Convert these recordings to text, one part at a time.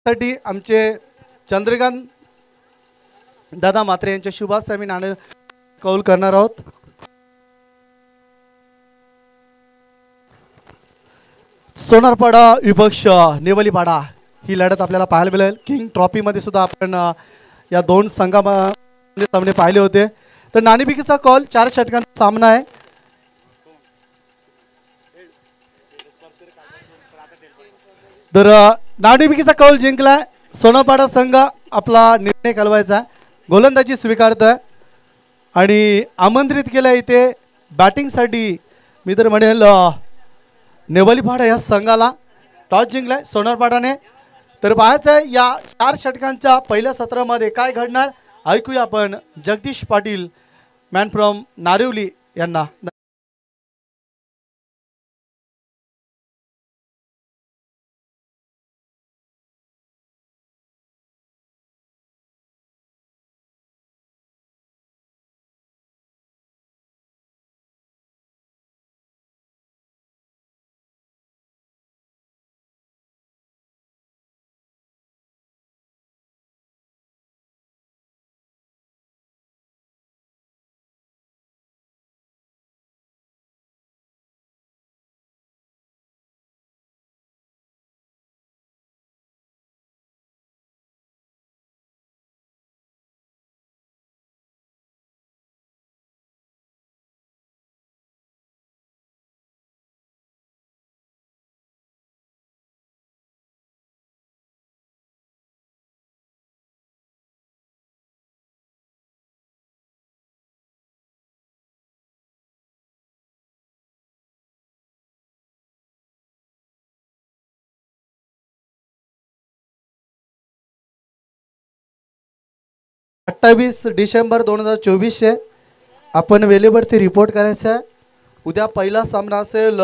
साठी आमचे चंद्रकांत दादा मात्रे यांच्या शुभास आम्ही नाणे कौल करणार आहोत। सोनारपाडा विपक्ष नेवलीपाडा ही लढत आपल्याला पाहायला मिळेल। किंग ट्रॉफी मध्ये सुद्धा आपण या दोन संघामध्ये सामने पाहिले होते। तर नाणेफेकीचा कॉल 4 षटकांचा सामना आहे। तर नाणेफेकीचा कौल जिंकलाय सोनारपाडा संघ। आपला निर्णय कळवायचा गोलंदाजी स्वीकारतोय आणि आमंत्रित केलं इथे बॅटिंगसाठी मी तर म्हणेल नेवलीपाडा या संघाला। टॉस जिंकलाय सोनारपाडाने। तर पाहायचं आहे या 4 षटकांच्या पहिल्या सत्रामध्ये काय घडणार। ऐकूया आपण जगदीश पाटील मॅन फ्रॉम नारिवली यांना। 28 डिसेंबर 2024 आपण वेळेवरती रिपोर्ट करायचा आहे। उद्या पहिला सामना असेल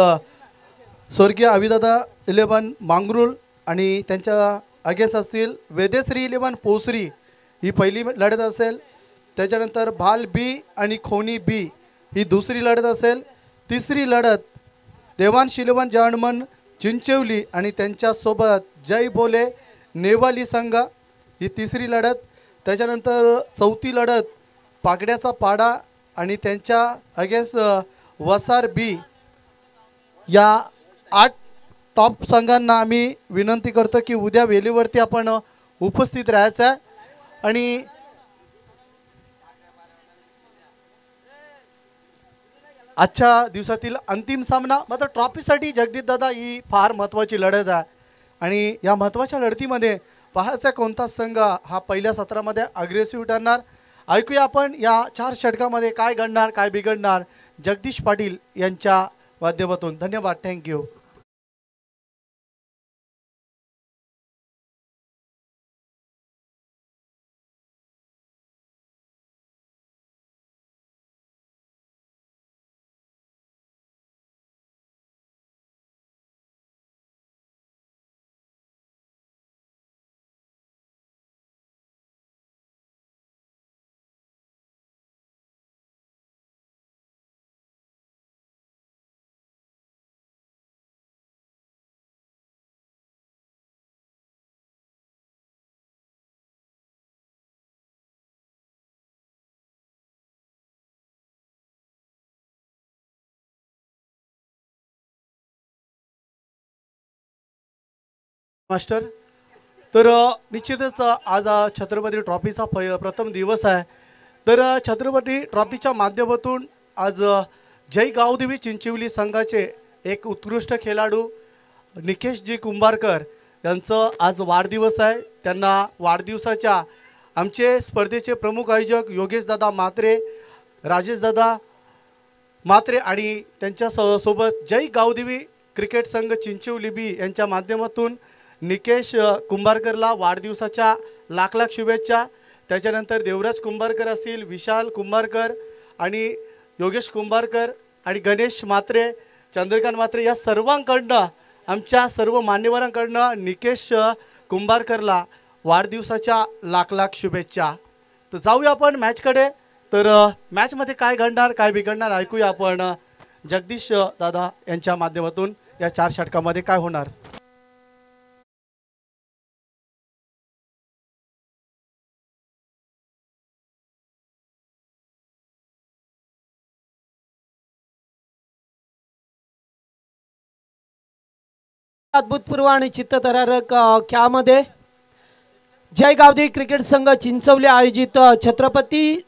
स्वर्गीय अविदादा 11 मांगरूळ आणि त्यांच्या अगेन्स्ट असतील वेदेश्री 11 पोसरी ही पहिली लढत असेल। त्याच्यानंतर भाल बी आणि खोनी बी ही दुसरी लढत असेल। तिसरी लढत देवांश 11 जर्मन चिंचवली आणि त्यांच्यासोबत जय बोले नेवाली संघ ही तिसरी लढत। त्याच्यानंतर चौथी लढत पागड्याचा पाडा आणि त्यांच्या अगेन्स्ट वसार बी। या 8 टॉप संघांना आम्ही विनंती करतो की उद्या वेळेवरती आपण उपस्थित राहायचं आहे। आणि आजच्या दिवसातील अंतिम सामना मात्र ट्रॉफीसाठी जगदीश दादा ही फार महत्त्वाची लढत आहे आणि या महत्त्वाच्या लढतीमध्ये पाहायचा कोणता संघ हा पहिल्या सत्रामध्ये अग्रेसिव्ह ठरणार। ऐकूया आपण या 4 षटकामध्ये काय घडणार काय बिघडणार जगदीश पाटील यांच्या माध्यमातून। धन्यवाद, थँक्यू। मास्टर तर निश्चितच आज छत्रपती ट्रॉफीचा प्रथम दिवस आहे। तर छत्रपती ट्रॉफीच्या माध्यमातून आज जय गावदेवी चिंचवली संघाचे एक उत्कृष्ट खेळाडू निकेशजी कुंभारकर यांचं आज वाढदिवस आहे। त्यांना वाढदिवसाच्या आमचे स्पर्धेचे प्रमुख आयोजक योगेश दादा मात्रे राजेश दादा मात्रे आणि त्यांच्या सोबत जय गावदेवी क्रिकेट संघ चिंचवली बी यांच्या माध्यमातून निकेश कुंभारकरला वाढदिवसाच्या लाख लाख शुभेच्छा। त्याच्यानंतर देवराज कुंभारकर असतील विशाल कुंभारकर आणि योगेश कुंभारकर आणि गणेश मात्रे चंद्रकांत मात्रे या सर्वांकडनं आमच्या सर्व मान्यवरांकडनं निकेश कुंभारकरला वाढदिवसाच्या लाख लाख शुभेच्छा। तर जाऊया आपण मॅचकडे। तर मॅचमध्ये काय घडणार काय बिघडणार ऐकूया आपण जगदीश दादा यांच्या माध्यमातून। या 4 षटकामध्ये काय होणार। अभूतपूर्व आणि चित्तथरारक खेळामध्ये जय गावदेवी क्रिकेट संघ चिंचवली आयोजित छत्रपती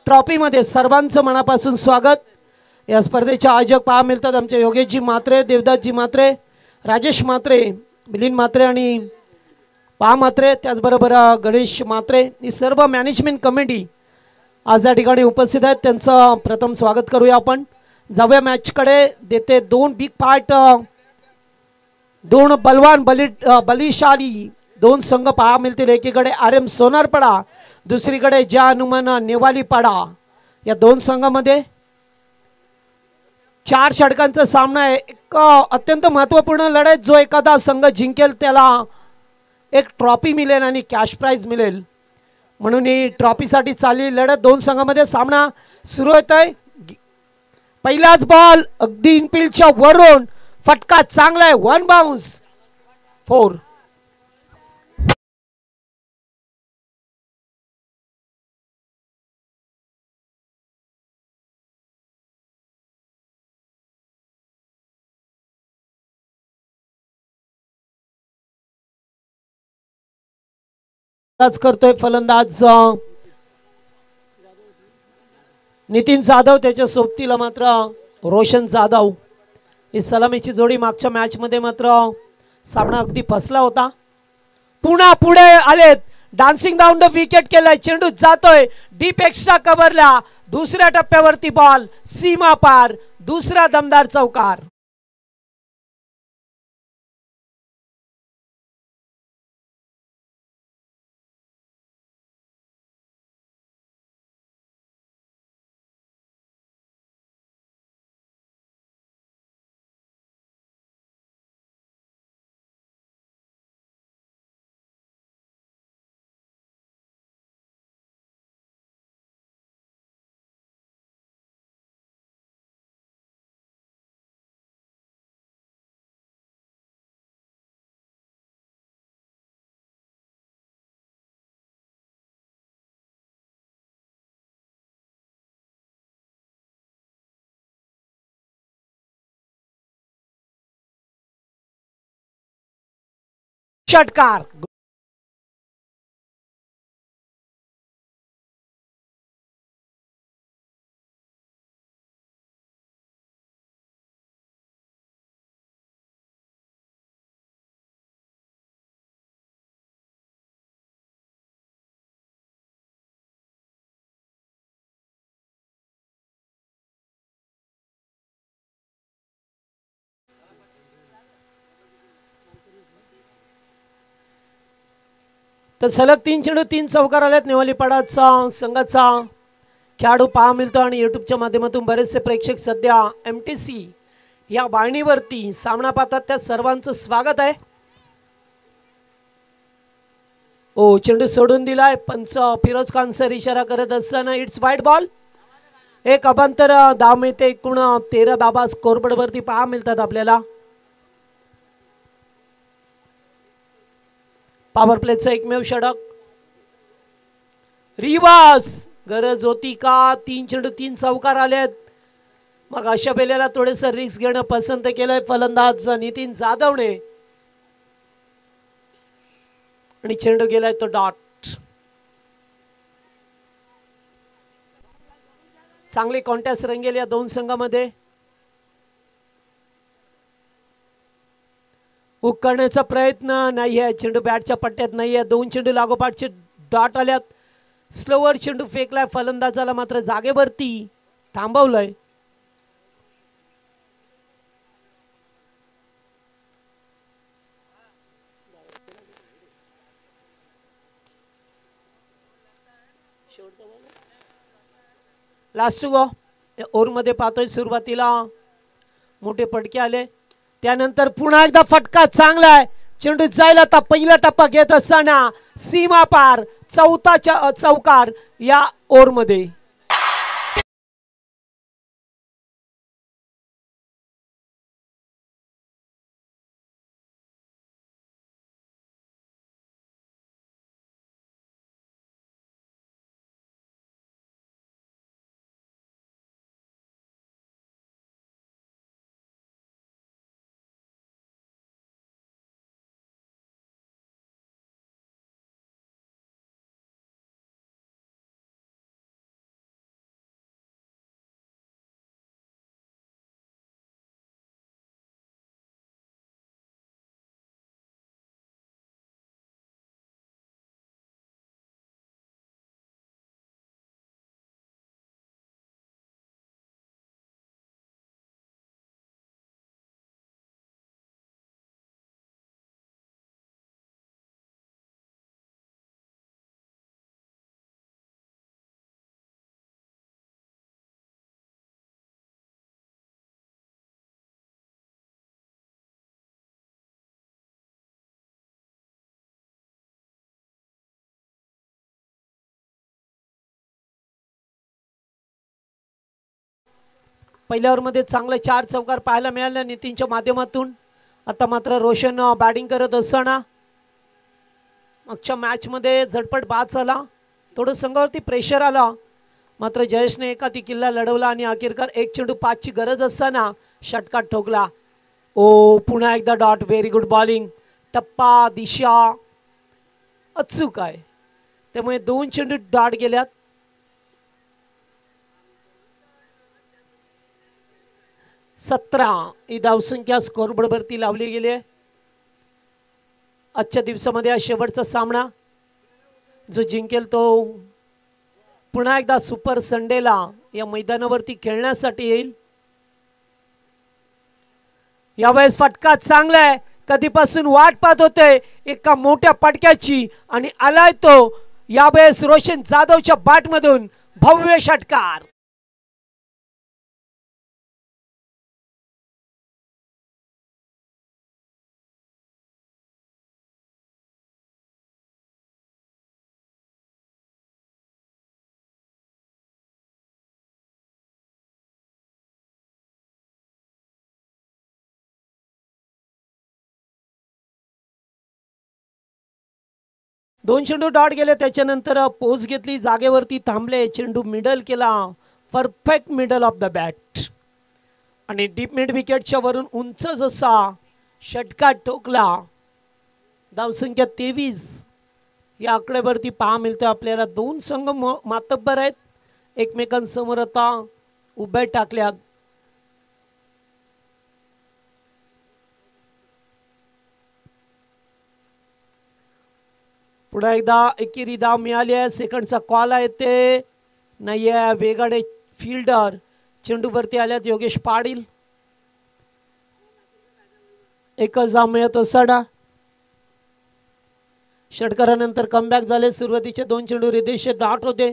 ट्रॉफीमध्ये सर्वांचं मनापासून स्वागत। या स्पर्धेचे आयोजक पहा मिळतात आमचे योगेशजी म्हात्रे, देवदासजी म्हात्रे, राजेश म्हात्रे, मिलिंद म्हात्रे आणि पहा म्हात्रे, त्याचबरोबर गणेश म्हात्रे, ही सर्व मॅनेजमेंट कमिटी आज या ठिकाणी उपस्थित आहेत। त्यांचं प्रथम स्वागत करूया आपण। जाऊया मॅचकडे। देते दोन बिग फाईट, दोन बलवान बलिशाली दोन संघ पहा मिळतील। एकीकडे RM सोनारपाडा, दुसरीकडे जय हनुमान नेवालीपाडा। या दोन संघामध्ये 4 षटकांचा सामना आहे। एक अत्यंत महत्त्वपूर्ण लढाई, जो एखादा संघ जिंकेल त्याला एक ट्रॉफी मिळेल आणि कॅश प्राइज मिळेल, म्हणून ही ट्रॉफीसाठी चालली लढत। दोन संघामध्ये सामना सुरू होतोय। पहिलाच बॉल अगदी इनफिल्डच्या वरून, फटका चांगला आहे, 1 बाउन्स 4। करतोय फलंदाज नितीन जाधव, त्याच्या सोबतीला मात्र रोशन जाधव। ही सलामीची जोडी मागच्या मॅच मध्ये मात्र सामना अगदी फसला होता। पुन्हा पुढे आलेत, डान्सिंग डाऊन द विकेट केलाय, चेंडू जातोय डीप एक्स्ट्रा कव्हरला। दुसऱ्या टप्प्यावरती बॉल सीमा पार, दुसरा दमदार चौकार। षटकार तर सलग 3 चेंडू 3 चौकार आलेत। नेवालीपाडाचा संघाचा खेळाडू पहा मिळतो आणि युट्यूबच्या माध्यमातून बरेचसे प्रेक्षक सध्या MTC या वाहिनीवरती सामना पाहतात, त्या सर्वांचं स्वागत आहे। ओ चेंडू सोडून दिलाय, पंच फिरोज खान सर इशारा करत असताना इट्स वाईड बॉल। एक अभांतर धाव मिळते। एकूण 13 धावा स्कोरबोर्ड वरती पहा मिळतात आपल्याला। पॉवर प्लेचं एकमेव षटक, रिवास गरज होती का? 3 चेंडू 3 चौकार आलेत, मग अशा वेळेला थोडेसं रिस्क घेणं पसंत केलंय फलंदाज नितीन जाधवने आणि चेंडू गेलाय तो डॉट। चांगली कॉन्टॅस्ट रंगेल या दोन संघामध्ये। हुक करण्याचा प्रयत्न नाहीये, चेंडू बॅटच्या पट्ट्यात नाहीये। 2 चेंडू लागोपाठचे डॉट आल्यात। स्लोवर चेंडू फेकलाय, फलंदाजाला मात्र जागेवरती थांबवलंय। लास्ट टू गो ओव्हर मध्ये पाहतोय सुरुवातीला मोठे फटके आले, त्यानंतर पुन्हा एकदा फटका चांगला आहे। चेंडू जायला आता पहिला टप्पा घेत असताना सीमा पार, चौथा चौकार या ओव्हर मध्ये। पहिल्या ओव्हरमध्ये चांगले 4 चौकार पाहायला मिळाले नितीनच्या माध्यमातून. आता मात्र रोशन बॅटिंग करत असताना मागच्या मॅचमध्ये झटपट बाद झाला, थोडं संघावरती प्रेशर आला, मात्र जयेशने एकाती किल्ला लढवला आणि अखेरकार 1 चेंडू 5 ची गरज असताना षटकार ठोकला. ओ पुन्हा एकदा डॉट. Very good bowling. टप्पा दिशा अचूक आहे, त्यामुळे 2 चेंडू डॉट गेल्यात. सतरा ही धावसंख्या स्कोरबोर्डवरती लावली गेली आहे. आजच्या दिवसामध्ये हा शेवटचा सामना. जो जिंकेल तो पुन्हा एकदा सुपर संडेला या मैदानावरती खेळण्यासाठी येईल. यावेळेस फटका चांगला आहे, कधीपासून वाट पाहत होते एका मोठ्या पटक्याची आणि आलाय तो. यावेळेस रोशन जाधवच्या बॅटमधून भव्य षटकार. दोन चेंडू डॉट गेले, त्याच्यानंतर पोज घेतली, जागेवरती थांबले, चेंडू मिडल केला, perfect middle of the bat आणि डीप मिड विकेटच्या वरून उंच जसा षटकार ठोकला. धावसंख्या 23 या आकड्यावरती पहा मिळतं आपल्याला. दोन संघ मातब्बर आहेत, एकमेकांसमोर आता उभ्या टाकल्यात. पुन्हा एकदा एकेरी धाव मिळाली आहे. सेकंडचा कॉल आहे ते नाही आहे. वेगाडे फिल्डर चेंडूवरती आल्यात योगेश पाटील. एकच धाव मिळत असताना षटकारानंतर कमबॅक झाले. सुरुवातीचे 2 चेंडू रिदेश डॉट होते,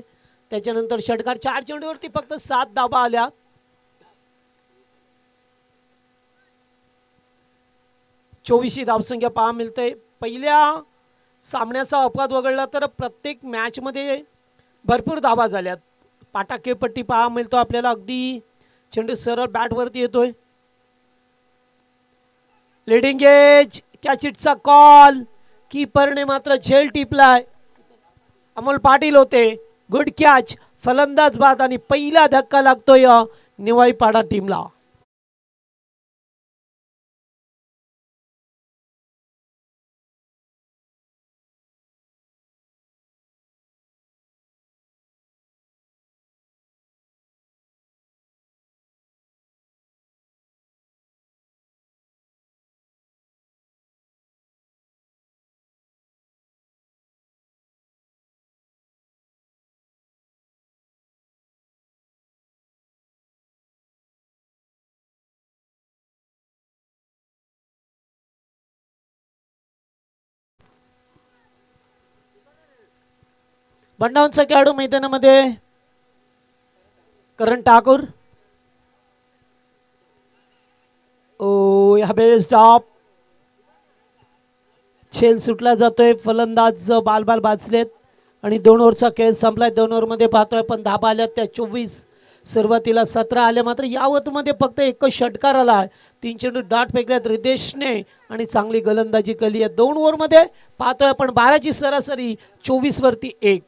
त्याच्यानंतर षटकार. 4 चेंडूवरती फक्त 7 धावा आल्या. चोवीसची धावसंख्या पहा मिळते. पहिल्या सामन्याचा अपघात वगळला तर प्रत्येक मॅच मध्ये भरपूर धावा झाल्यात. पाटाखेपट्टी पहा मिळतो आपल्याला. अगदी चेंडू सरळ बॅट वरती येतोय. लिडिंग एज कॅच इटचा कॉल. कीपरने मात्र झेल टिपलाय. अमोल पाटील होते. Good catch. फलंदाज बाद आणि पहिला धक्का लागतोय निवाईपाडा टीमला. बंडाऊनचा खेळाडू मैदानामध्ये करण ठाकूर. ओ या बेस टॉप छेल सुटला जातोय. फलंदाज बाल बाचलेत आणि 2 ओव्हरचा खेळ संपलाय. 2 ओव्हरमध्ये पाहतोय पण धाबा आल्या त्या 24. सुरुवातीला 17 आल्या, मात्र या ओव्हरमध्ये फक्त एकच षटकार आला. 3 चेंडू डॉट फेकल्यात रिदेशने आणि चांगली गोलंदाजी केली आहे. 2 ओव्हरमध्ये पाहतोय आपण 12ची सरासरी, 24 वरती 1.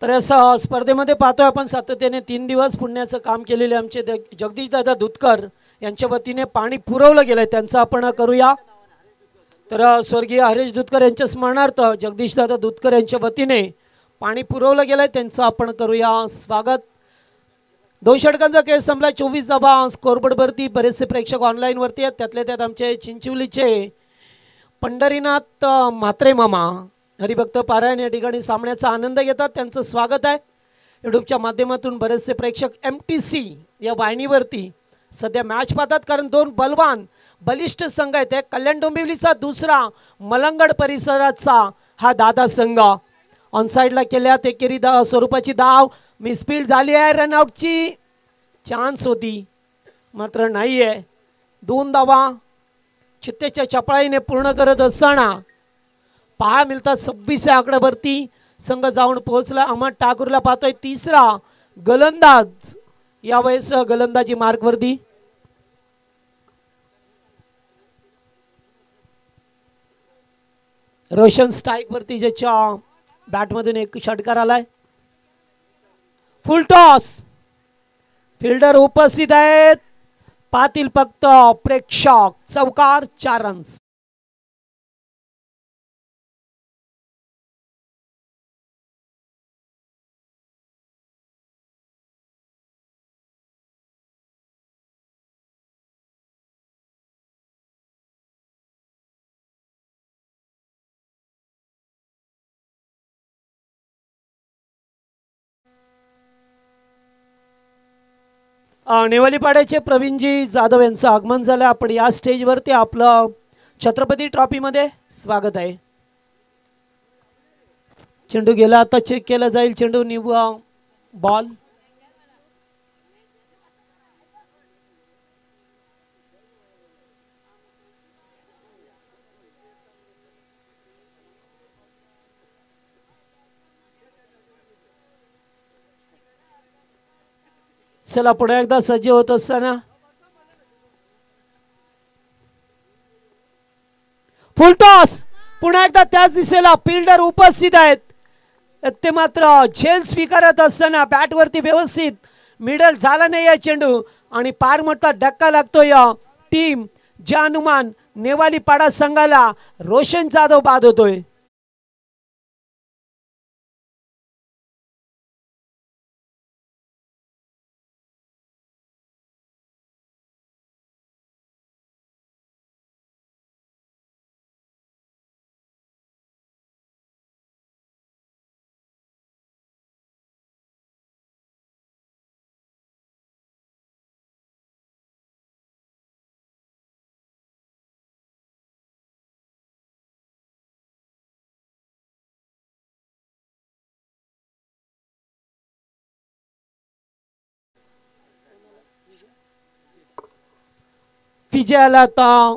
तर या स्पर्धेमध्ये पाहतोय आपण सातत्याने 3 दिवस पुण्याचं काम केलेले आमचे जगदीश दादा दुधकर यांच्या वतीने पाणी पुरवलं गेलंय, त्यांचं आपण करूया. तर स्वर्गीय हरेश दुधकर यांच्या स्मरणार्थ जगदीश दादा दुधकर यांच्या वतीने पाणी पुरवलं गेलंय, त्यांचं आपण करूया स्वागत. 2 षटकांचा खेळ संपला. 24 धावा स्कोरबोर्डवरती. बरेचसे प्रेक्षक ऑनलाईन वरती आहेत, त्यातल्या त्यात आमचे चिंचवलीचे पंढरीनाथ म्हात्रे मामा हरिभक्त पारायण या ठिकाणी सामन्याचा आनंद घेतात, त्यांचं स्वागत आहे. यूट्यूबच्या माध्यमातून बरेचसे प्रेक्षक MTC या वाहिनीवरती सध्या मॅच पाहतात, कारण 2 बलवान बलिष्ठ संघ आहेत. कल्याण डोंबिवलीचा, दुसरा मलंगड परिसराचा हा दादा संघ. ऑन साईडला केल्यात एकेरी स्वरूपाची धाव मिसफील्ड झाली आहे. रनआउटची चान्स होती मात्र नाही आहे. 2 धावा चित्तेच्या चपळाईने पूर्ण करत असताना पहा मिळतात 26 आकड्यावरती संघ जाऊन पोहोचला. अहमद ठाकूरला पाहतोय, तिसरा गोलंदाज यावेळेस गोलंदाजी मार्कवरती. रोशन स्ट्राईक वरती, ज्याच्या बॅटमधून एक षटकार आलाय. फुल टॉस. फिल्डर उपस्थित आहेत, पाहतील फक्त प्रेक्षक. चौकार, 4 रन्स. नेवालीपाड्याचे प्रवीणजी जाधव यांचं आगमन झालं. आपण या स्टेजवरती आपलं छत्रपती ट्रॉफीमध्ये स्वागत आहे. चेंडू गेला, आता चेक केला जाईल. चेंडू निव्वळ बॉल. चला पुढे एकदा सज्ज होत असताना फुल टॉस. पुन्हा एकदा त्याच दिशेला फिल्डर उपस्थित आहेत, ते मात्र झेल स्वीकारत असताना बॅटवरती व्यवस्थित मिडल झाला नाही आहे चेंडू आणि पार मोठा धक्का लागतोय टीम जानुमान नेवालीपाडा संघाला. रोशन जाधव बाद होतोय. विजयाला आता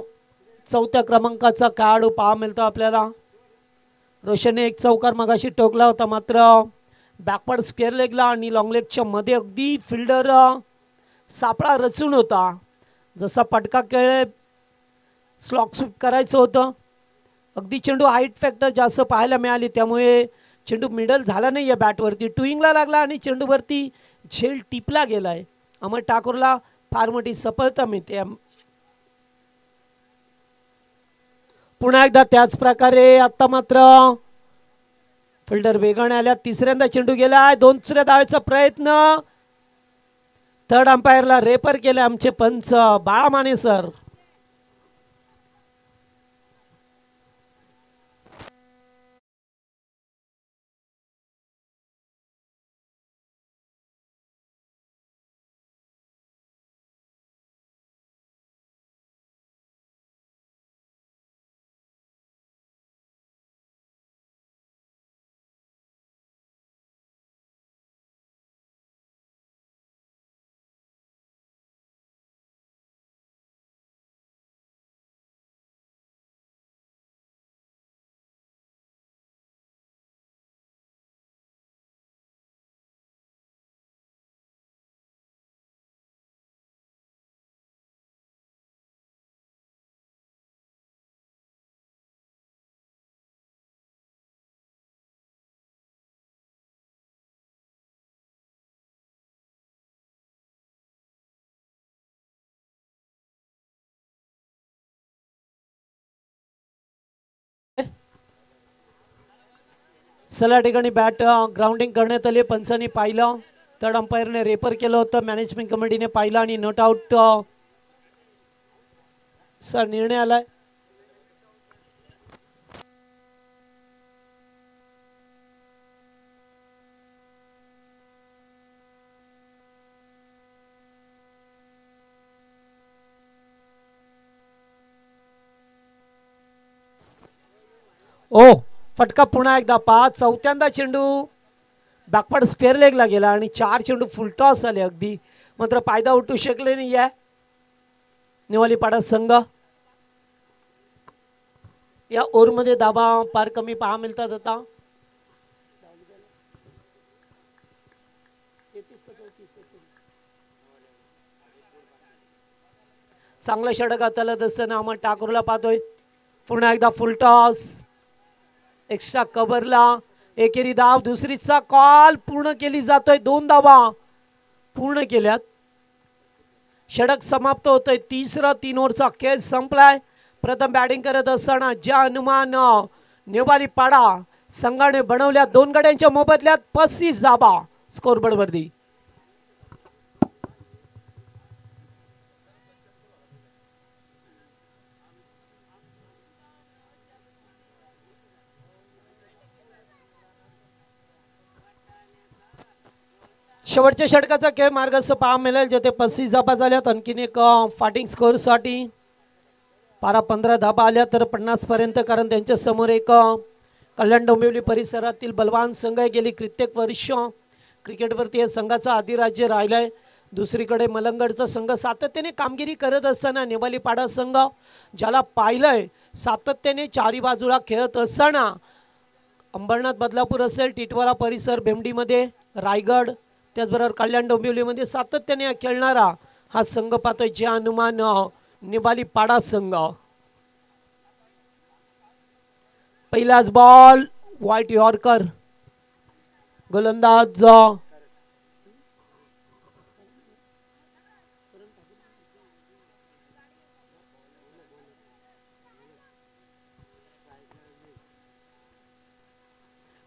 4थ्या क्रमांकाचा खेळाडू पहा मिळतो आपल्याला. रोशनने एक चौकार मगाशी टोकला होता, मात्र बॅकवर्ड स्क्वेअर लेगला आणि लॉंग लेगच्या मध्ये अगदी फिल्डर सापळा रचून होता. जसा पटका खेळ स्लॉक स्वीप करायचं होतं, अगदी चेंडू हाईट फॅक्टर जास्त पाहायला मिळाली, त्यामुळे चेंडू मिडल झाला नाही आहे बॅटवरती. टुईंगला लागला आणि चेंडूवरती झेल टिपला गेलाय. अहमद ठाकूरला फार मोठी सफलता मिळते. पुन्हा एकदा त्याच प्रकारे आता मात्र फिल्डर वेगाने आल्या. तिसऱ्यांदा चेंडू गेलाय. 2ऱ्या धावेचा प्रयत्न. थर्ड अंपायरला रेफर केले आमचे पंच बाळामाने सर. सला ठिकाणी बॅट ग्राउंडिंग करण्यात आले. पंचांनी पाहिलं, थर्ड अंपायरने रेफर केलं होतं, मॅनेजमेंट कमिटीने पाहिलं आणि नॉट आउट चा निर्णय आलाय. ओ फटका पुन्हा एकदा पहा. चौथ्यांदा चेंडू बॅकवर्ड स्पेअर लेगला गेला आणि 4 चेंडू फुलटॉस आले. अगदी मात्र फायदा उठू शकले नाही आहे निवालीपाडा संघ. या ओव्हरमध्ये धाबा फार कमी पहा मिळतात आता. चांगलं षटक हाताला असताना आपण ठाकूरला पाहतोय. पुन्हा एकदा फुलटॉस एक्स्ट्रा कव्हरला एकेरी धाव. दुसरीचा कॉल पूर्ण केली जातोय. 2 धावा पूर्ण केल्यात. षटक समाप्त होतोय. तिसरा 3 ओव्हरचा खेळ संपलाय. प्रथम बॅटिंग करत असताना ज्या अनुमान नेवाली पाडा संघाने बनवल्या 2 गड्यांच्या मोबदल्यात 35 धावा स्कोरबोर्ड वरती. शेवटच्या षटकाचा खेळ मार्गस्थ पहा मिळेल जेथे 35 धाबा झाल्यात. आणखीन एक फायटिंग स्कोर साठी 12-15 धाबा आल्या तर 50 पर्यंत. कारण त्यांच्या समोर एक कल्याण डोंबिवली परिसरातील बलवान संघ आहे. गेली कित्येक वर्ष क्रिकेटवरती या संघाचा अधिराज्य राहिलाय. दुसरीकडे मलंगडचा संघ सातत्याने कामगिरी करत असताना नेवाली पाडा संघ ज्याला पाहिलंय सातत्याने चारी बाजूला खेळत असताना अंबरनाथ बदलापूर असेल, टिटवाळा परिसर भेमडीमध्ये, रायगड, त्याचबरोबर कल्याण डोंबिवलीमध्ये सातत्याने खेळणारा हा संघ पाहतोय जे अनुमान निवाली पाडा संघ. पहिलाच बॉल व्हाईट यॉर्कर. गोलंदाज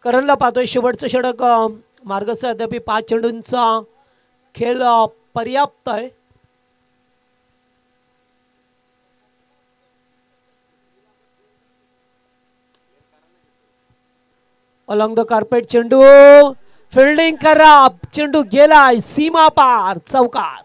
करणला पाहतोय. शेवटचं षटक मार्गस्थ अद्याप 5 चेंडूंचा खेळ पर्याप्त आहे. अलॉंग द कार्पेट चेंडू फिल्डिंग करा. चेंडू गेलाय सीमा पार चौकार.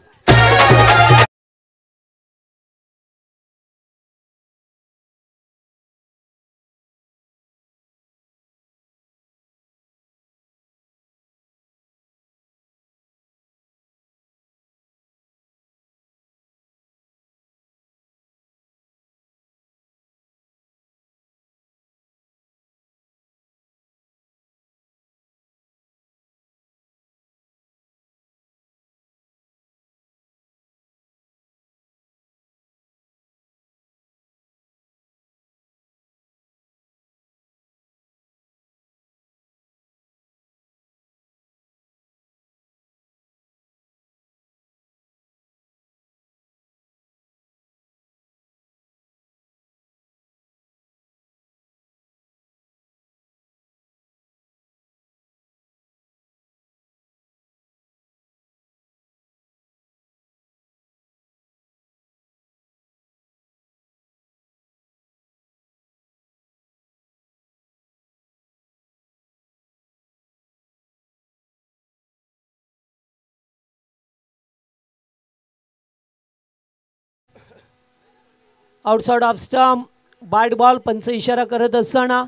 Outside off stump wide ball. पंच इशारा करत असताना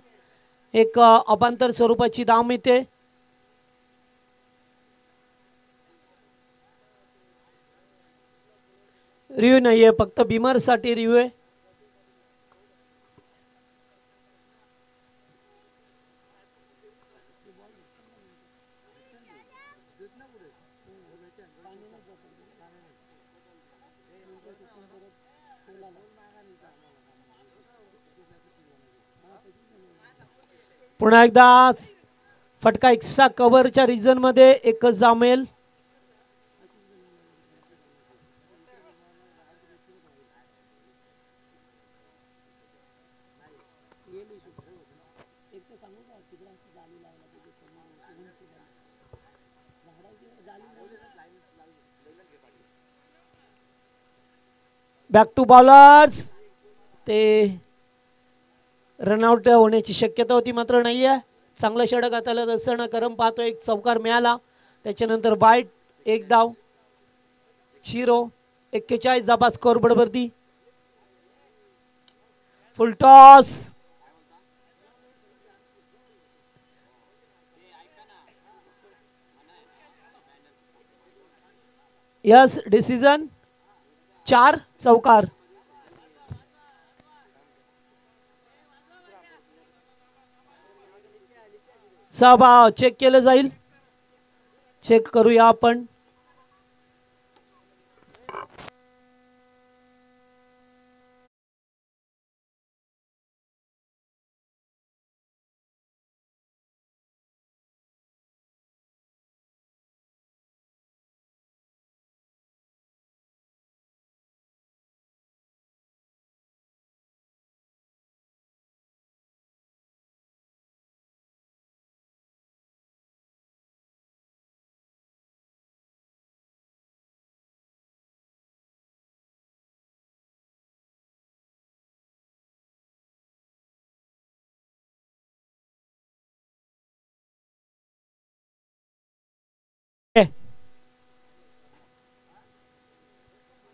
एक अपांतर स्वरूपाची धाव मिळते. रिव्ह्यू नाहीये, फक्त बिमर साठी रिव्ह्यू आहे. पुन्हा एकदा फटका एक्स्ट्रा कव्हरच्या रिजन मध्ये एकच जामेल. Back to bowlers. ते रनआउट होण्याची शक्यता होती मात्र नाही आहे. चांगलं षटक हाताळत असताना करम पाहतो एक चौकार मिळाला. त्याच्यानंतर बाईट एक धाव. 41 धाबा स्कोर बरोबरती. Full toss. यस डिसिजन 4 चौकार. सभा चेक केलं जाईल. चेक करूया आपण.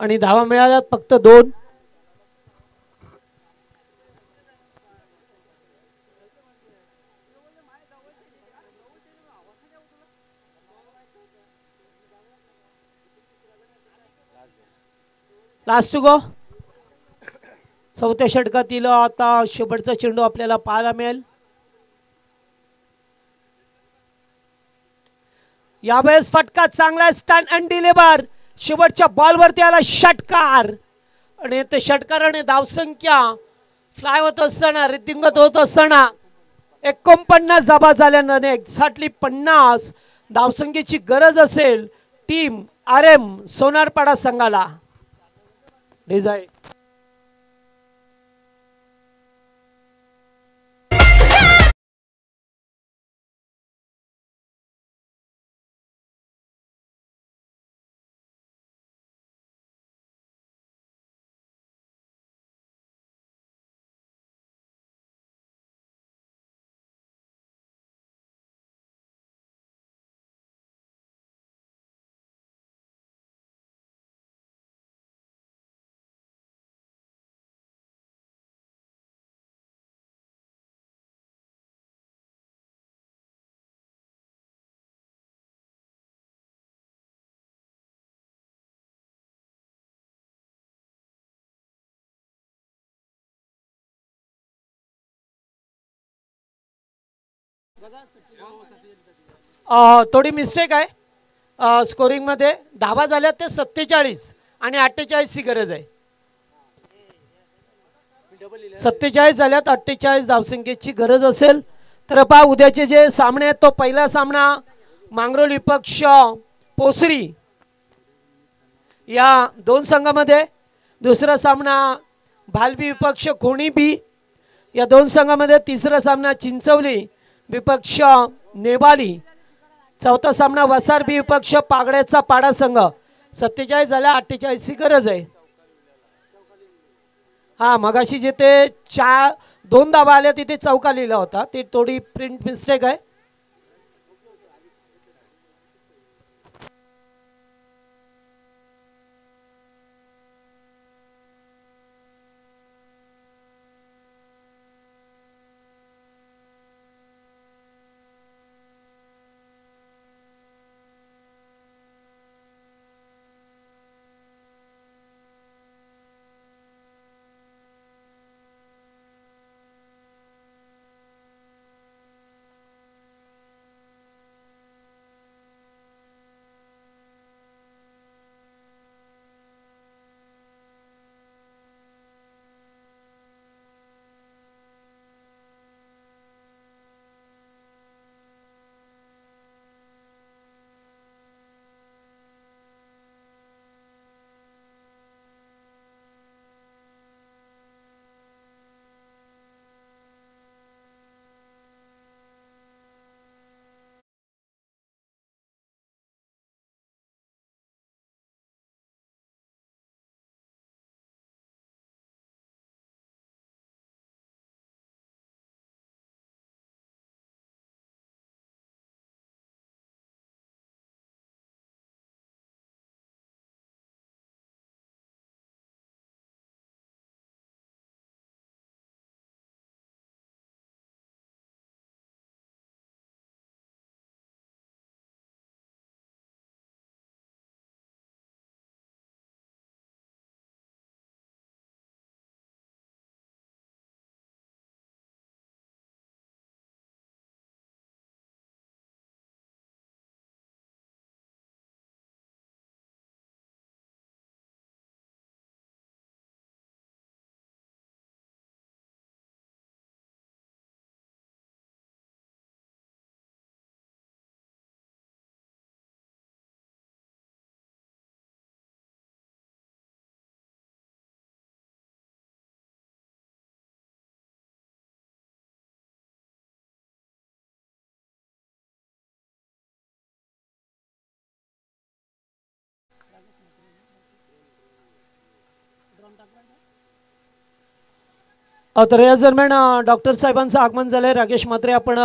आणि धावा मिळाल्यात फक्त 2. Last two go. चौथ्या षटकातील आता शेवटचा चेंडू आपल्याला पाहायला मिळेल. यावेळेस फटका चांगला स्टँड अँड डिलिव्हर. शेवटच्या बॉलवरती आला षटकार आणि ते षटकाराने धावसंख्या फ्लाय होत असताना रिद्धिंगत होत असताना 49 धाबा झाल्याने एक्झॅक्टली 50 धावसंख्येची गरज असेल टीम RM सोनारपाडा संघाला. डिझाईन थोडी मिस्टेक आहे. स्कोरिंगमध्ये धावा झाल्या ते 47 आणि 48 ची गरज आहे. 47 झाल्यात 48 धावसंख्येची गरज असेल तर पहा उद्याचे जे सामने आहेत तो पहिला सामना मांगरोली पक्ष पोसरी या 2 संघामध्ये. दुसरा सामना भालबी विपक्ष कोणीबी या 2 संघामध्ये. तिसरा सामना चिंचवली विपक्ष नेवाली. चौथा सामना वसारबी विपक्ष पागड्याचा पाडा संघ. 47 झाल्या 48 ची गरज आहे. हा मगाशी जिथे 2 धावा आल्या तिथे चौका लिहिला होता. ती थोडी प्रिंट मिस्टेक आहे. तर याच दरम्यान डॉक्टर साहेबांचं आगमन झालंय. राकेश म्हात्रे आपण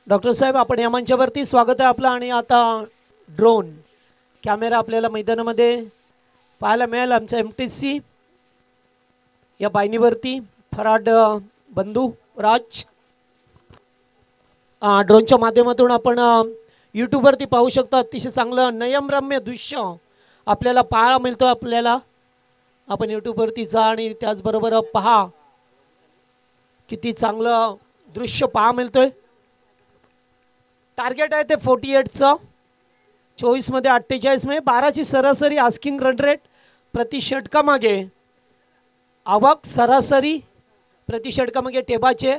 डॉक्टर साहेब आपण या मंचावरती स्वागत आहे आपलं. आणि आता ड्रोन कॅमेरा आपल्याला मैदानामध्ये पाहायला मिळेल. आमचा MTC या बायनीवरती फराड बंधू राज ड्रोनच्या माध्यमातून आपण यूट्यूबवरती पाहू शकता. अतिशय चांगलं नयनरम्य दृश्य आपल्याला पाहायला मिळतं. आपल्याला आपण यूट्यूबवरती जा आणि त्याचबरोबर पहा किती चांगलं दृश्य पाहा मिळतोय. टार्गेट आहे ते 48चं. 24 मध्ये 48 मध्ये 12ची सरासरी आस्किंग रन रेट प्रति षटकामागे. आवक सरासरी प्रति षटकामागे टेबाचे.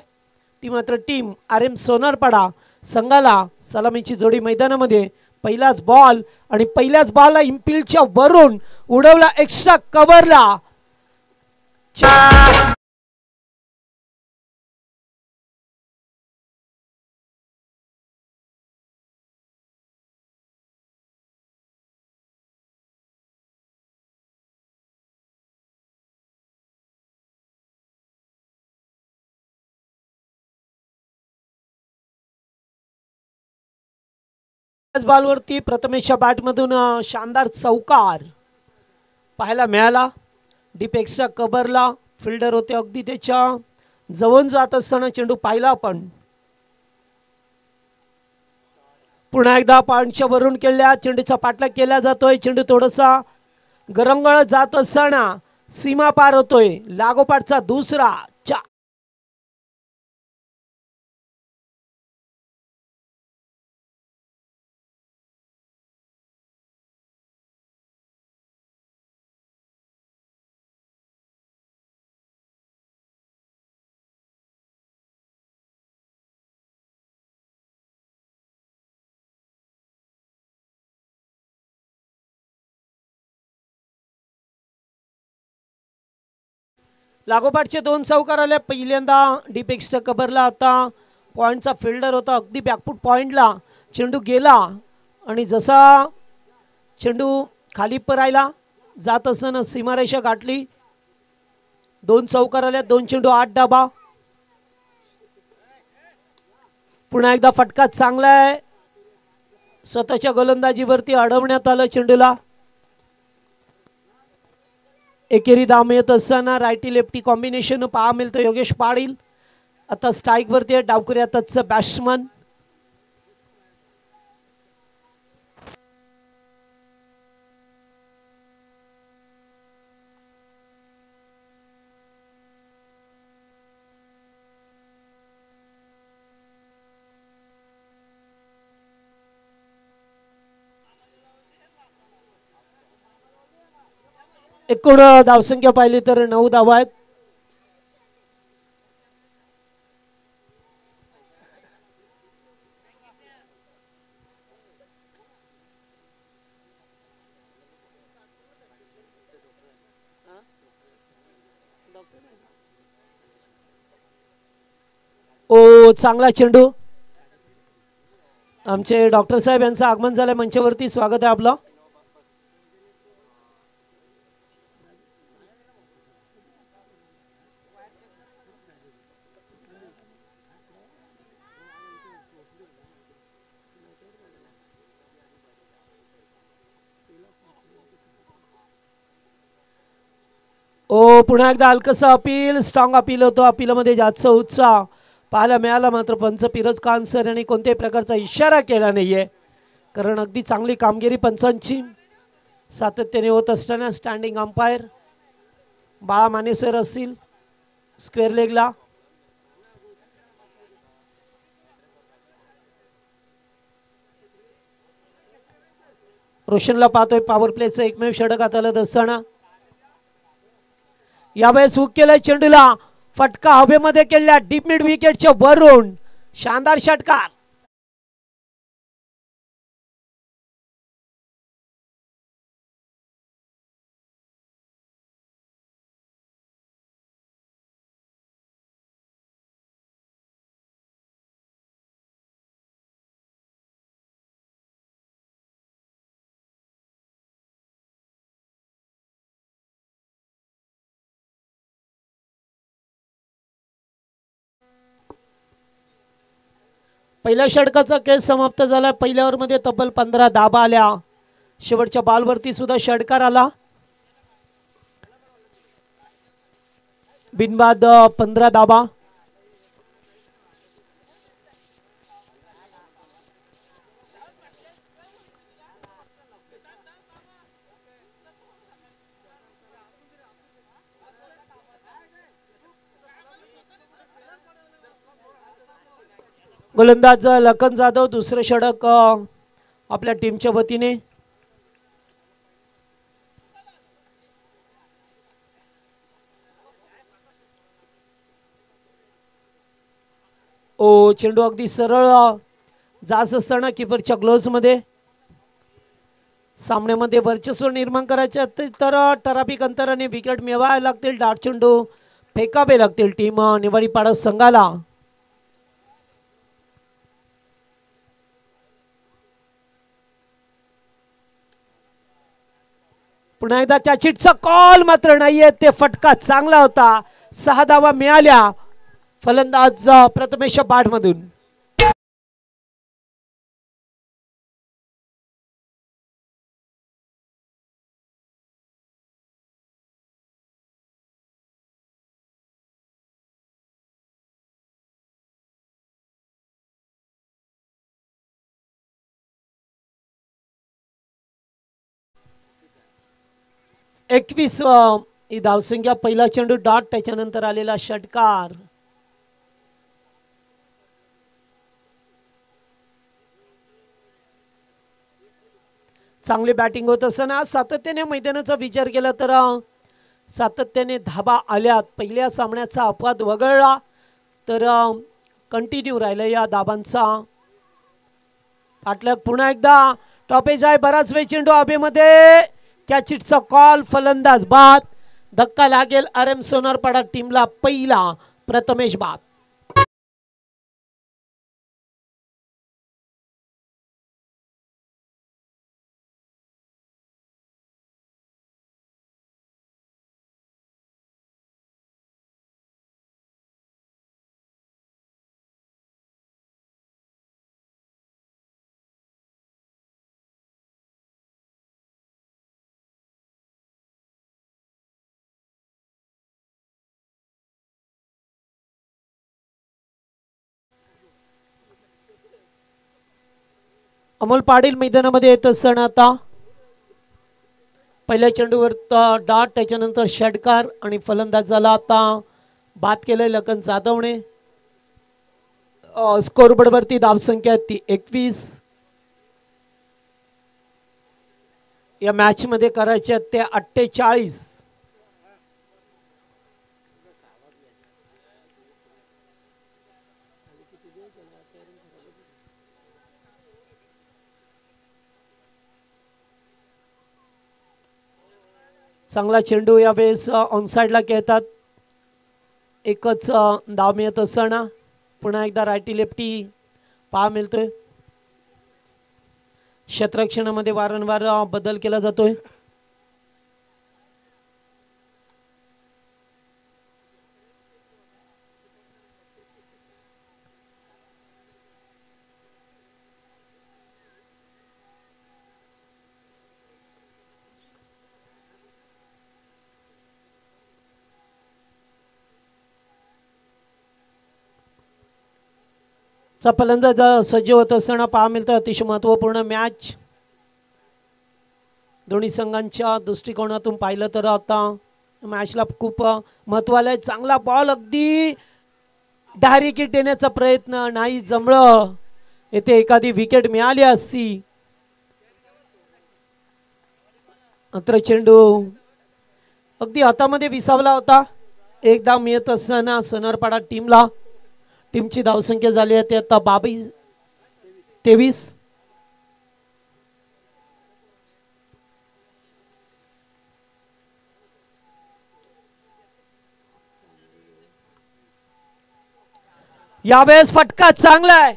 ती मात्र टीम RM सोनारपाडा संघाला सलामीची जोडी मैदानामध्ये. पहिलाच बॉल आणि पहिल्याच बॉलला इम्पिलच्या वरून उडवला एक्स्ट्रा कव्हरला. बॉलवरती प्रथमेशच्या बॅटमधून शानदार चौकार पाहायला मिळाला. डीप एक्स्ट्रा कव्हरला फिल्डर होते अगदी त्याच्या जवळून जात असताना चेंडू पाहिला आपण. पुन्हा एकदा पॉइंटच्या वरून केल्या चेंडूचा पाठलाग केला जातोय. चेंडू थोडासा गरंगळत जात असताना सीमा पार होतोय. लागोपाठचा दुसरा लागोपाठचे 2 चौकार आले. पहिल्यांदा डीप एक्स्ट्रा कव्हरला. आता पॉइंटचा फिल्डर होता अगदी बॅकफूट पॉइंटला चेंडू गेला आणि जसा चेंडू खाली परायला जात असताना सीमारेषा गाठली. 2 चौकार आले. 2 चेंडू 8 डाबा. पुन्हा एकदा फटका चांगला आहे. स्वतःच्या गोलंदाजीवरती अडवण्यात आलं चेंडूला. एकेरी धाव मिळत असताना रायटी लेफ्टी कॉम्बिनेशन पहा मिळतं. योगेश पाटील आता स्ट्राईक वरती आहे. डावकरी आताच बॅट्समन. एकूण धावसंख्या पाहिली तर 9 धावा आहेत. ओ चांगला चेंडू. आमचे डॉक्टर साहेब यांचं आगमन झालं मंचावरती. स्वागत आहे आपलं. ओ पुन्हा एकदा हलकसं अपील. स्ट्रॉंग अपील होतं. अपीलमध्ये जास्त उत्साह पाहायला मिळाला. मात्र पंच फिरोज खान सर यांनी कोणत्याही प्रकारचा इशारा केला नाहीये. कारण अगदी चांगली कामगिरी पंचांची सातत्याने होत असताना स्टँडिंग अंपायर बाळा माने सर असतील स्क्वेअर लेगला. रोशनला पाहतोय पॉवर प्लेचं एकमेव षटक हाताळत असताना. यावेळेस हुक केलाय चेंडूला. फटका हवेमध्ये केल्या डीप मिड विकेटच्या वरून. शानदार षटकार. पहिल्या षटकाचा खेळ समाप्त झाला. पहिल्या ओव्हरमध्ये तब्बल 15 धाबा आल्या. शेवटच्या बॉलवरती सुद्धा षटकार आला. बिनबाद 15 धाबा. गोलंदाज लखन जाधव दुसरे षटक आपल्या टीमच्या वतीने. चेंडू अगदी सरळ जात असताना किपरच्या ग्लोव्ज मध्ये. सामन्यामध्ये वर्चस्व निर्माण करायचे असतील तर ठराविक अंतराने विकेट मिळवावे लागतील. डाट चेंडू फेकावे लागतील टीम निवाडीपाडा संघाला. पुन्हा एकदा त्या चिटचा कॉल मात्र नाहीये. ते फटका चांगला होता. 6 धावा मिळाल्या फलंदाज प्रथमेश बाट मधून. एकवीस ही धावसंख्या. पहिला चेंडू डॉट, त्याच्यानंतर आलेला षटकार. चांगली बॅटिंग होत असताना सातत्याने मैदानाचा विचार केला तर सातत्याने धाबा आल्यात. पहिल्या सामन्याचा अपवाद वगळला तर कंटिन्यू राहिला या धाबांचा पाठलाग. पुन्हा एकदा टॉपेज आहे. बराच वेळ चेंडू हवेमध्ये. कॅचिटचा कॉल. फलंदाज बाद. धक्का लागेल RM सोनारपाडा टीमला. पहिला प्रथमेश बाद. अमोल पाटील मैदानामध्ये येत असताना आता पहिल्या चेंडूवर डॉट, त्याच्यानंतर षटकार आणि फलंदाजाला आता बाद केलंय लखन जाधवने. स्कोरबोर्ड वरती धावसंख्या ती 21. या मॅच मध्ये करायचे ते 48. चांगला चेंडू यावेळेस ऑनसाइडला खेळतात. एकच धाव मिळत असताना पुन्हा एकदा रायटी लेफ्टी पहा मिळतोय. क्षेत्ररक्षणामध्ये वारंवार बदल केला जातोय. चा फलंदाज सज्ज होत असताना पहा मिळतं. अतिशय महत्वपूर्ण मॅच दोन्ही संघांच्या दृष्टिकोनातून पाहिलं तर आता मॅचला खूप महत्व आलंय. चांगला बॉल अगदी डायरेक्ट हिट देण्याचा प्रयत्न नाही जमलं. येथे एखादी विकेट मिळाली असती. मात्र चेंडू अगदी हातामध्ये विसावला होता. एक धाव मिळत असताना सोनारपाडा टीमची धावसंख्या झाली आहे ते आता 23. यावेळेस फटका चांगला आहे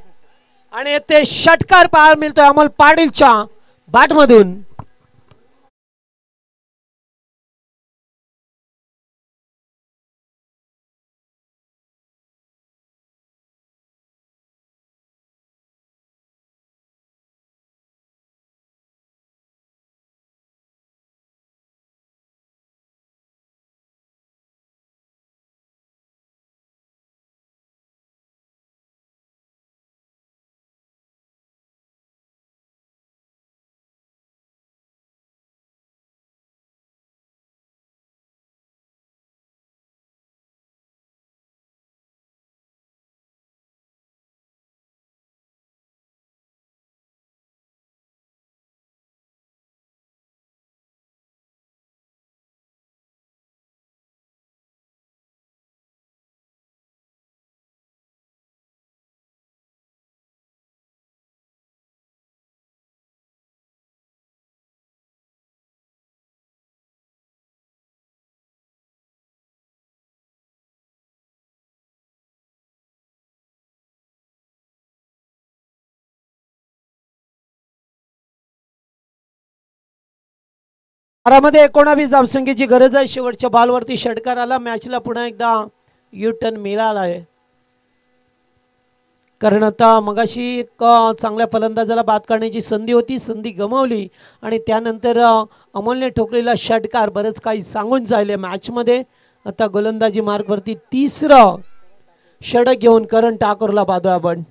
आणि ते षटकार पाहायला मिळतोय अमोल पाटीलच्या बॅट मधून. 12 मध्ये 19 धावसंख्येची गरज आहे. शेवटच्या बॉलवरती षटकार आला. मॅचला पुन्हा एकदा यू टर्न मिळाला आहे. कारण आता मगाशी एक चांगल्या फलंदाजाला बाद करण्याची संधी होती, संधी गमावली आणि त्यानंतर अमोलने ठोकलेला षटकार बरंच काही सांगून जायले मॅचमध्ये. आता गोलंदाजी मार्गवरती तिसरं षटक घेऊन करण ठाकूरला पाहतोय आपण.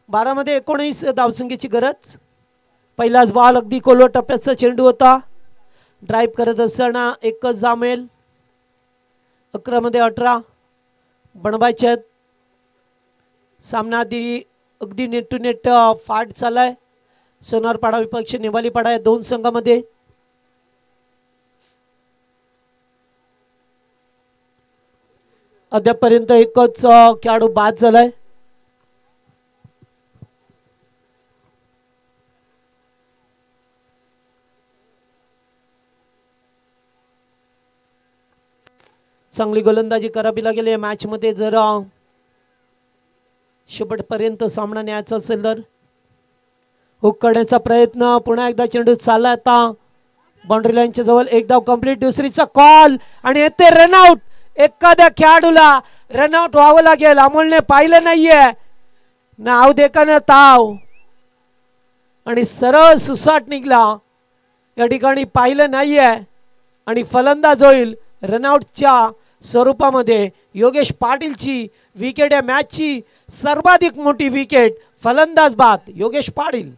बारा मध्ये 19 धावसंख्येची गरज. पहिलाच बॉल अगदी कोलवा टप्प्याचा चेंडू होता. ड्राईव्ह करत असताना एकच जामेल. 11 मध्ये 18 बनवायचे आहेत. सामना अगदी नेट टू नेट फाट चाललाय. सोनारपाडा विपक्ष निवालीपाडा या दोन संघामध्ये. अद्यापर्यंत एकच खेळाडू बाद झालाय. चांगली गोलंदाजी करावी लागेल या मॅच मध्ये जर शेवटपर्यंत सामना न्यायचा असेल तर. हुक करण्याचा प्रयत्न पुन्हा एकदा चेंडू चालला. आता बाउंड्री लाईनच्या जवळ एक धाव कंप्लीट. दुसरीचा कॉल आणि येते रनआउट. एखाद्या खेळाडूला रनआउट व्हावं लागेल. अमोलने पाहिलं नाहीये. नाव देखाना ताव आणि सरळ सुसाट निघला. या ठिकाणी पाहिलं नाहीये आणि फलंदाज होईल. रनआउटच्या स्वरूपामध्ये योगेश पाटीलची विकेट या मॅचची सर्वाधिक मोठी विकेट. फलंदाज बाद योगेश पाटील.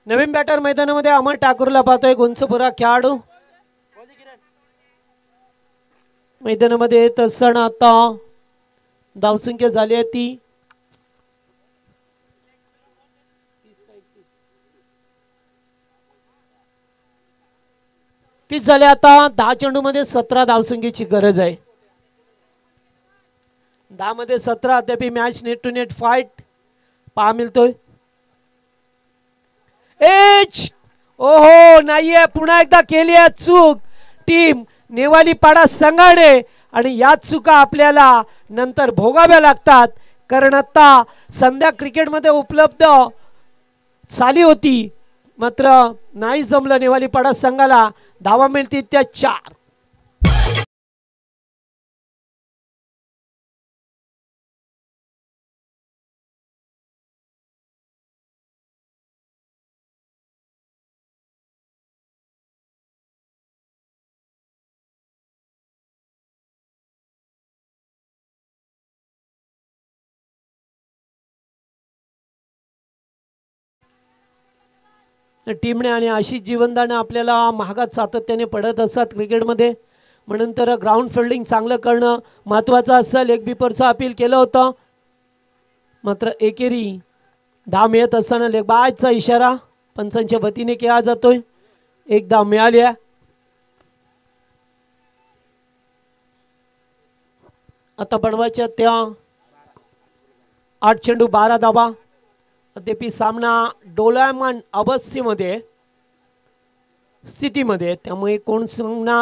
नवीन बॅटर मैदानामध्ये अमर ठाकूरला पाहतोय. गुंचपुरा खेळाडू मैदानामध्ये येत असताना आता धावसंख्या झाली आहे तीच झाले. आता 10 चेंडू मध्ये 17 धावसंख्येची गरज आहे. 10 मध्ये 17. अद्याप match neck to neck fight पहा मिळतोय. एच ओहो नाहीये. पुन्हा एकदा केली आहे चूक टीम नेवालीपाडा संघाने आणि याच चुका आपल्याला नंतर भोगाव्या लागतात. कारण आता संध्या क्रिकेटमध्ये उपलब्ध झाली होती मात्र नाही जमलं नेवालीपाडा संघाला. धावा मिळतील त्या 4. टीमने आणि आशिष जीवनदाने आपल्याला महागात सातत्याने पडत असतात क्रिकेटमध्ये. म्हणून तर ग्राउंड फिल्डिंग चांगलं करणं महत्त्वाचं असतं. लेग बिपरचं अपील केलं होतं मात्र एकेरी धाव मिळत असताना लेग बायचा इशारा पंचांच्या वतीने केला जातोय. एक धाव मिळाली आहे. आता बनवायच्या त्या 8 चेंडू 12 धावा. अद्याप सामना डोलायमान अवस्थेमध्ये स्थितीमध्ये. त्यामुळे कोण सामना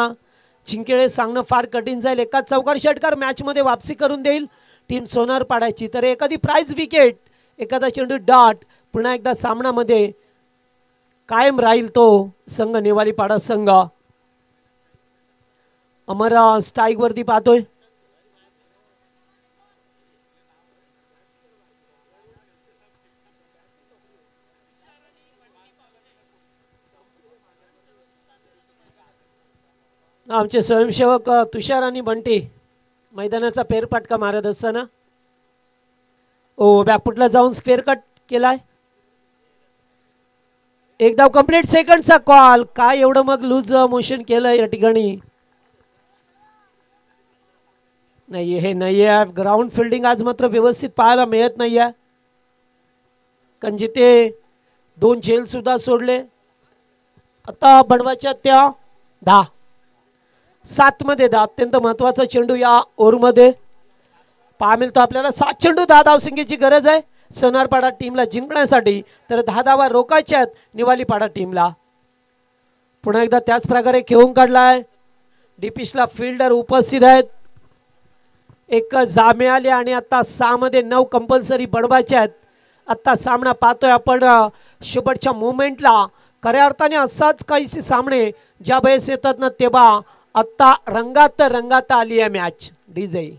जिंकेल सांगणं फार कठीण जाईल. एकाच चौकार षटकार मॅच मध्ये वापसी करून देईल टीम सोनारपाड्याची. तर एखादी प्राइज विकेट एखादा चेंडू डॉट पुन्हा एकदा सामनामध्ये कायम राहील तो संघ नेवालीपाडा संघ. अमर स्ट्राईक वरती पाहतोय. आमचे स्वयंसेवक तुषार आणि बंटी मैदानाचा फेरफटका मारत असताना बॅकफुटला जाऊन स्क्वेअर कट केलाय. एक धाव कंप्लीट. सेकंडचा कॉल. काय एवढं मग लूज मोशन केलं या ठिकाणी. नाही हे नाही आहे. ग्राउंड फिल्डिंग आज मात्र व्यवस्थित पाहायला मिळत नाही आहे, कारण जिथे 2 झेल सुद्धा सोडले. आता बनवायच्या त्या 10-7 मध्ये 10 अत्यंत महत्वाचा चेंडू या ओव्हरमध्ये पहा मिळतो आपल्याला. 7 चेंडू 10 धावसंख्येची गरज आहे सोनारपाडा टीमला जिंकण्यासाठी. तर 10 धावा रोखायच्या आहेत निवालीपाडा टीमला. पुन्हा एकदा त्याच प्रकारे खेळून काढलाय. डीपिशला फिल्डर उपस्थित आहेत. एक जा मिळाली आणि आता 6 मध्ये 9 कंपल्सरी बनवायचे आहेत. आता सामना पाहतोय आपण शेवटच्या मोमेंटला. खऱ्या अर्थाने असाच काहीसे सामने ज्या वेळेस येतात ना तेव्हा आता रंगात आली आहे मॅच. डीजे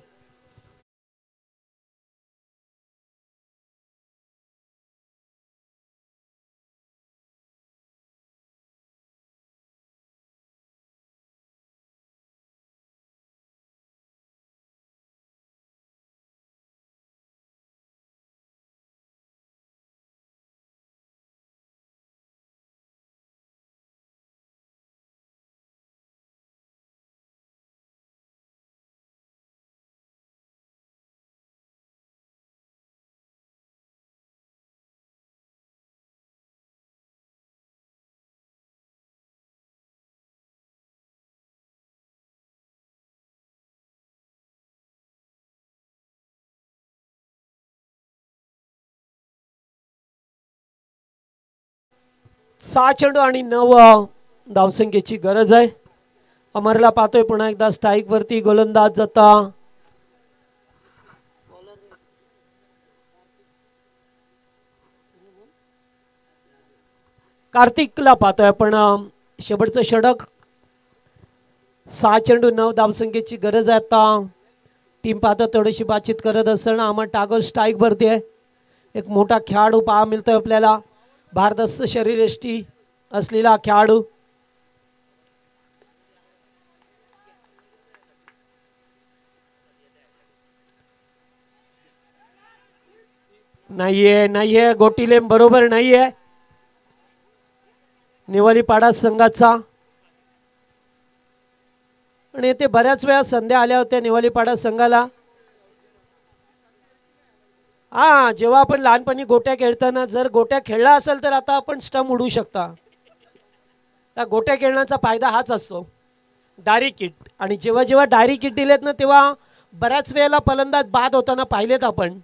सहा चेंडू आणि 9 धावसंख्येची गरज आहे. अमरला पाहतोय पुन्हा एकदा स्ट्राईक वरती गोलंदाज जाता. कार्तिकला पाहतोय आपण. शेवटचं षटक. 6 चेंडू 9 धावसंख्येची गरज आहे. आता टीम पाहता थोडीशी बातचीत करत असताना अमर टागोर स्ट्राईक वरती आहे. एक मोठा खेळाडू पहा मिळतोय आपल्याला. भारदस्त शरीरयष्टी असलेला खेळाडू. नाहीये गोटीलेम बरोबर नाहीये निवालीपाडा संघाचा. आणि येथे बऱ्याच वेळा संध्या आल्या होत्या निवालीपाडा संघाला. हा जेव्हा आपण लहानपणी गोट्या खेळताना जर गोट्या खेळला असेल तर आता आपण स्टंप उडू शकता. त्या गोट्या खेळण्याचा फायदा हाच असतो, डायरी किट. आणि जेव्हा जेव्हा डायरी किट दिलेत ना तेव्हा बऱ्याच वेळेला फलंदाज बाद होताना पाहिलेत आपण.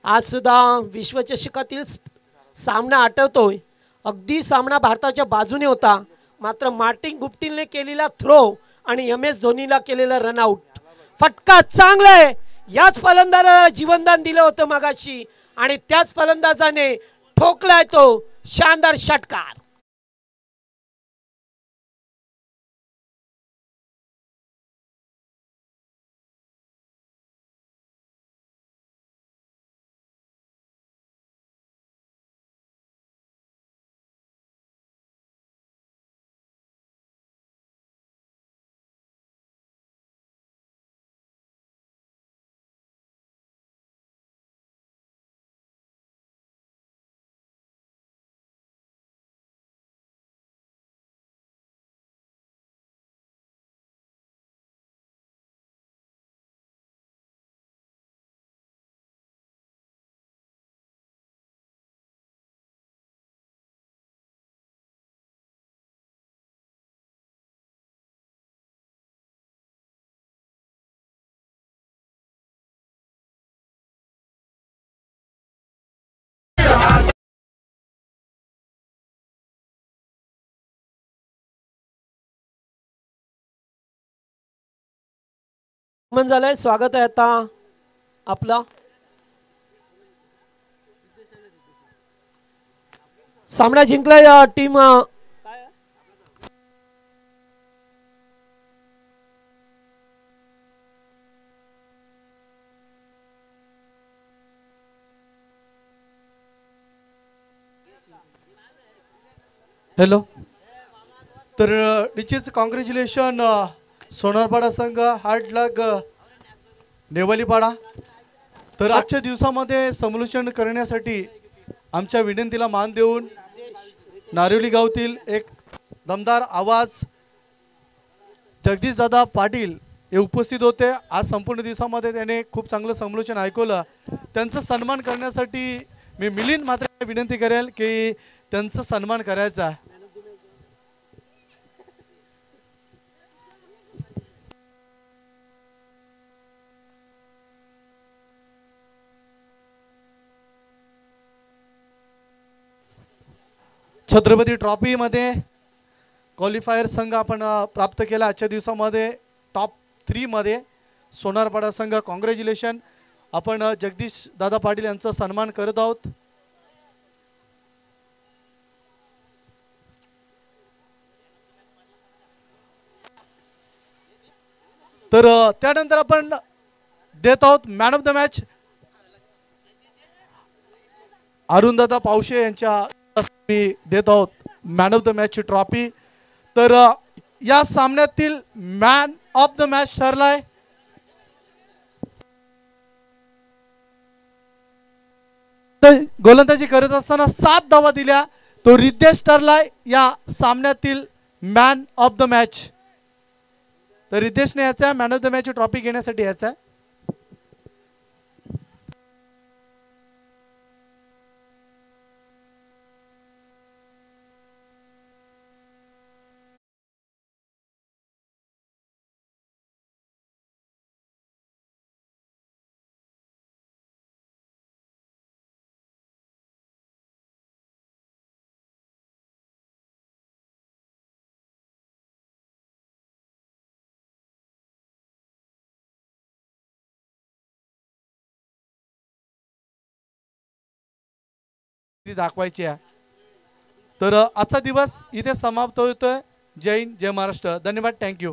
आज सुद्धा विश्वचषकातील सामना आठवतोय. अगदी सामना भारताच्या बाजूने होता, मात्र मार्टिन गुप्टिलने केलेला थ्रो आणि MS धोनीला केलेला रनआउट. फटका चांगला आहे. याच फलंदाजाला जीवनदान दिलं होतं मगाशी आणि त्याच फलंदाजाने ठोकलाय तो शानदार षटकार. मन झालंय. स्वागत आहे आता आपला. सामना जिंकलाय टीम. हॅलो. तर निश्चित कॉंग्रॅच्युलेशन सोनारपाडा संघ, हार्ड लक नेवालीपाडा. तर आजच्या दिवसामध्ये समालोचन करण्यासाठी आमच्या विनंतीला मान देऊन नारिवली गावातील एक दमदार आवाज जगदीश दादा पाटील हे उपस्थित होते. आज संपूर्ण दिवसामध्ये त्याने खूप चांगलं समालोचन ऐकवलं. त्यांचा सन्मान करण्यासाठी मी मिलिंद मात्र विनंती करेल की त्यांचा सन्मान करायचा. छत्रपती ट्रॉफीमध्ये क्वालिफायर संघ आपण प्राप्त केला आजच्या दिवसामध्ये टॉप 3 मध्ये सोनारपाडा संघ. कॉंग्रॅच्युलेशन. आपण जगदीश दादा पाटील यांचा सन्मान करत आहोत. तर त्यानंतर आपण देत आहोत मॅन ऑफ द मॅच अरुणदादा पावशे यांच्या मी देत आहोत मॅन ऑफ द मॅच ची ट्रॉफी. तर या सामन्यातील मॅन ऑफ द मॅच ठरलाय गोलंदाजी करत असताना 7 धावा दिल्या तो रिद्धेश ठरलाय या सामन्यातील मॅन ऑफ द मॅच. तर रिद्धेशने याचा मॅन ऑफ द मॅच ची ट्रॉफी घेण्यासाठी याचा दाखवायची आहे. तर आजचा दिवस इथे समाप्त होतोय. जय हिंद, जय महाराष्ट्र. धन्यवाद. थँक्यू.